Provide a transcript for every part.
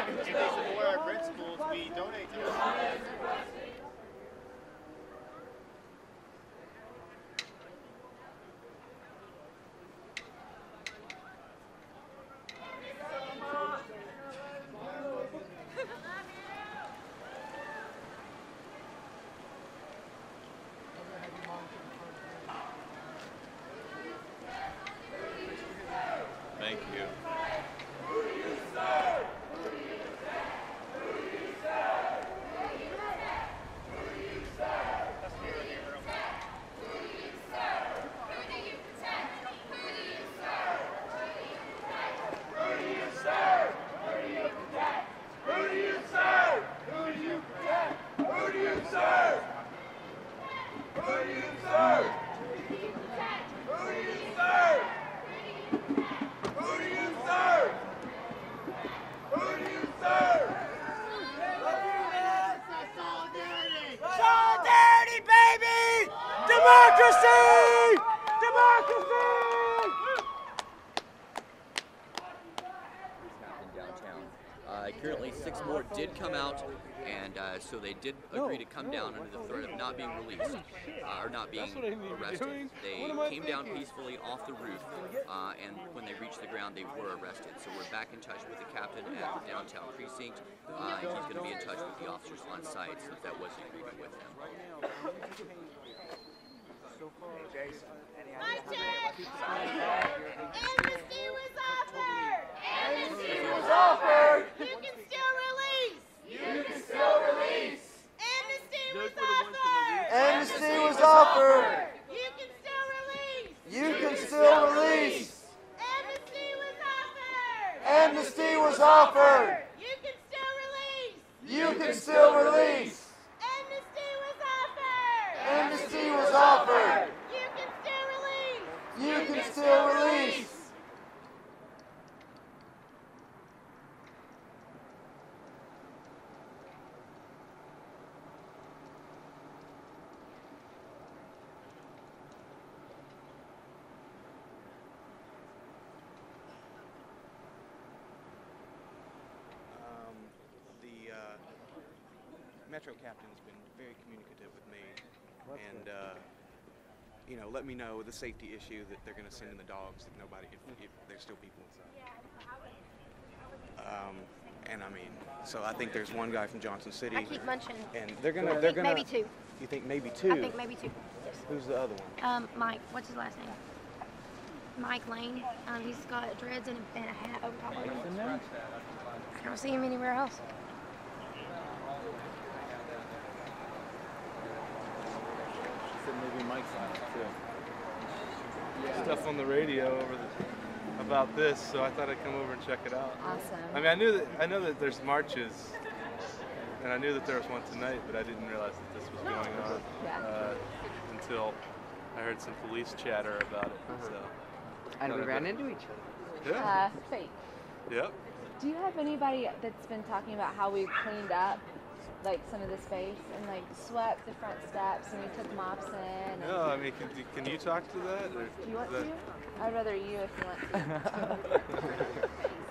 In the case of one of our grad schools, we donate to them. Thank you. Solidarity, baby! Democracy! Democracy! Currently, 6 more did come out, and so they did agree to come down under the threat of not being released, or not being arrested. They came down peacefully off the roof, and when they reached the ground, they were arrested. So we're back in touch with the captain at the downtown precinct, and he's going to be in touch with the officers on site since that was an agreement with them. Amnesty was offered! Amnesty was offered! You can still release! You can still release! Amnesty was offered! Amnesty was offered! You can still release! You can still release! Amnesty was offered! Amnesty was offered! You can still release! You can still release! Amnesty was offered! Amnesty was offered! You can still release! You can still release! Metro captain's been very communicative with me, and you know, let me know the safety issue that they're going to send in the dogs if there's still people inside. And I mean, so I think there's one guy from Johnson City. I keep munching. And they're gonna maybe 2. You think maybe 2? I think maybe 2. Yes. Who's the other one? Mike. What's his last name? Mike Lane. He's got dreads and a hat over top of him. I don't see him anywhere else. Maybe Mike's on it too. Stuff on the radio about this, so I thought I'd come over and check it out. Awesome. I mean, I know that there's marches, and I knew that there was one tonight, but I didn't realize that this was going on until I heard some police chatter about it. So. And we ran into each other. Yeah. Fake. Yep. Do you have anybody that's been talking about how we've cleaned up like some of the space and like swept the front steps and we took mops in? And No, I mean, can you talk to that? Or do you want to? I'd rather you if you want to.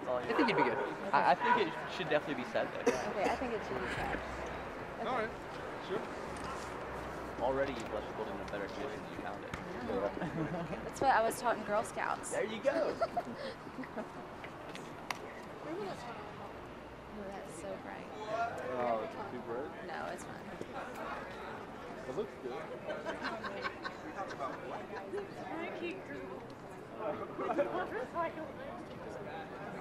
I think it'd be good. I think it should definitely be said though. Okay, I think it should be said. Okay. All right, sure. Already you've left the building in a better condition than you found it. Yeah. That's what I was taught in Girl Scouts. There you go. Oh, that's so bright. Oh, it's too bright? No, it's fine. It looks good.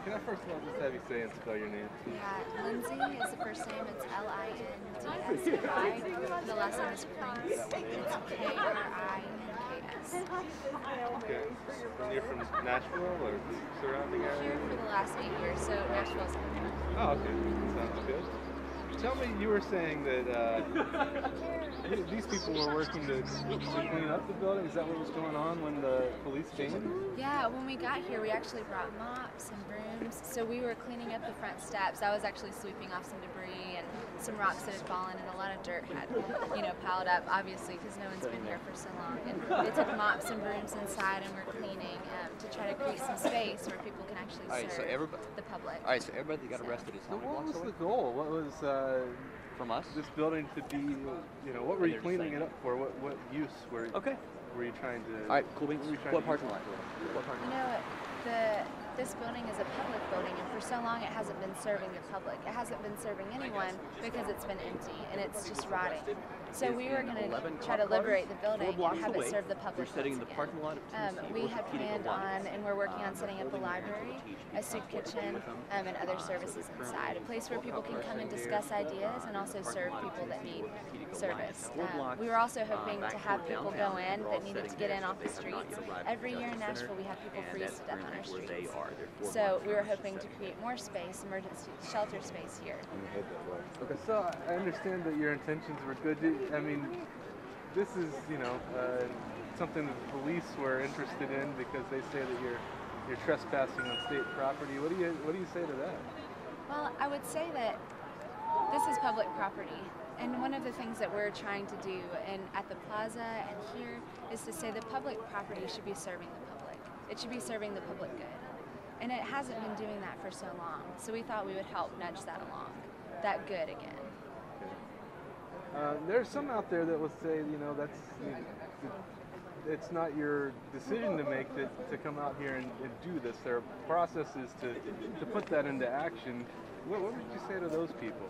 Can I first of all just have you say and spell your name? Yeah, Lindsay is the first name. It's L-I-N-D-S-Y. The last name is Prince. It's K-R-I-N-K-S. Okay. And you're from Nashville or surrounding area? Here for the last 8 years, so Nashville's home. Oh, okay. Sounds good. tell me, you were saying that these people were working to clean up the building. Is that what was going on when the police came? Yeah, when we got here, we actually brought mops and brooms. So we were cleaning up the front steps. I was actually sweeping off some debris and some rocks that had fallen, and a lot of dirt had, piled up, obviously, because no one's been here for so long. And they took mops and brooms inside, and we're cleaning to try to create some space where people can actually serve the public. All right, so everybody that got arrested is how many What blocks was away? the goal? What was From us? this building to be? What were you cleaning it up for? What use were you trying to? All right, cool beans. What parking lot? This building is a public building, and for so long it hasn't been serving the public. It hasn't been serving anyone because it's been empty and it's just rotting. So we were going to try to liberate the building and have it serve the public. We're setting the parking lot We had planned on, and we're working on setting up a library, a soup kitchen, and other services inside. A place where people can come and discuss ideas and also serve people that need service. We were also hoping to have people go in that needed to get in off the streets. Every year in Nashville we have people freeze to death on our streets. So we were hoping to create more space, emergency shelter space here. Okay, so I understand that your intentions were good. I mean, this is, something that the police were interested in because they say that you're trespassing on state property. What do you say to that? Well, I would say that this is public property. And one of the things that we're trying to do at the plaza and here is to say the public property should be serving the public. It should be serving the public good. And it hasn't been doing that for so long. So we thought we would help nudge that along, that good again. There's some out there that will say, it's not your decision to make to come out here and do this. There are processes to put that into action. What would you say to those people?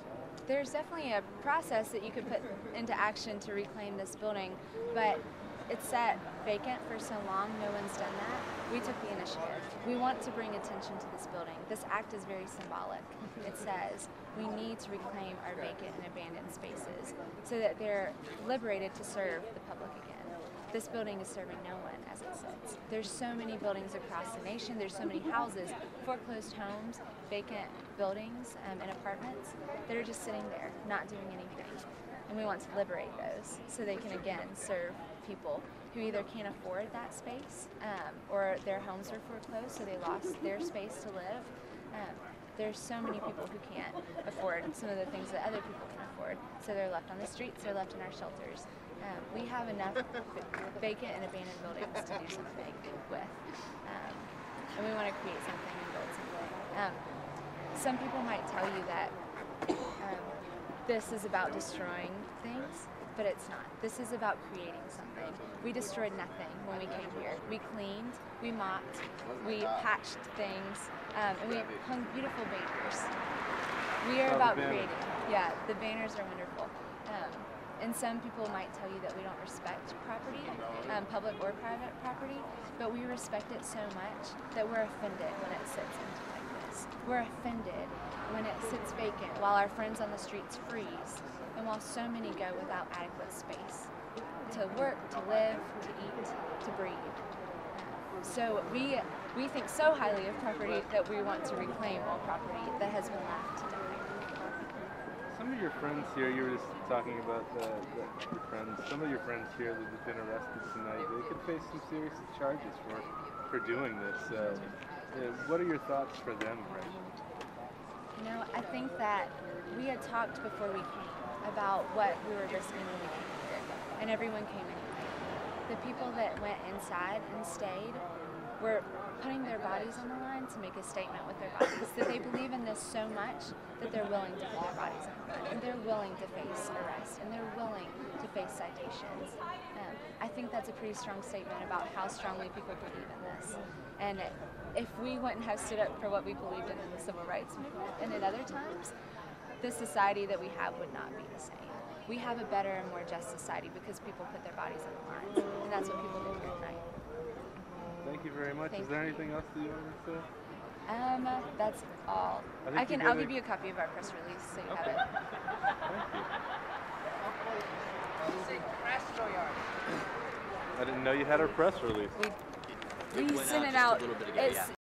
There's definitely a process that you could put into action to reclaim this building, but it's sat vacant for so long, no one's done that. We took the initiative. We want to bring attention to this building. This act is very symbolic. It says we need to reclaim our vacant and abandoned spaces so that they're liberated to serve the public again. This building is serving no one as it sits. There's so many buildings across the nation. There's so many houses, foreclosed homes, vacant buildings and apartments that are just sitting there, not doing anything. And we want to liberate those so they can again serve people who either can't afford that space or their homes were foreclosed, so they lost their space to live. There's so many people who can't afford some of the things that other people can afford, so they're left on the streets, they're left in our shelters. We have enough vacant and abandoned buildings to do something with, and we want to create something and build something. Some people might tell you that this is about destroying things, but it's not. This is about creating something. We destroyed nothing when we came here. We cleaned, we mopped, we patched things, and we hung beautiful banners. We are about creating. Yeah, the banners are wonderful. And some people might tell you that we don't respect property, public or private property, but we respect it so much that we're offended when it sits empty like this. We're offended when it sits vacant while our friends on the streets freeze and while so many go without adequate space to work, to live, to eat, to breathe. So we think so highly of property that we want to reclaim all property that has been left to die. Some of your friends here, you were just talking about your friends, some of your friends here that have been arrested tonight, they could face some serious charges for doing this. What are your thoughts for them right now? I think that we had talked before we came about what we were risking when we came here, and everyone came anyway. The people that went inside and stayed were putting their bodies on the line to make a statement with their bodies, that they believe in this so much that they're willing to put their bodies on the line, and they're willing to face arrest, and they're willing to face citations. I think that's a pretty strong statement about how strongly people believe in this. And if we wouldn't have stood up for what we believed in the civil rights movement and at other times, the society that we have would not be the same. We have a better and more just society because people put their bodies on the lines, and that's what people did here tonight. Thank you very much. Is there anything else that you want to say? That's all. I'll give you a copy of our press release so you have it. I didn't know you had our press release. We sent it out.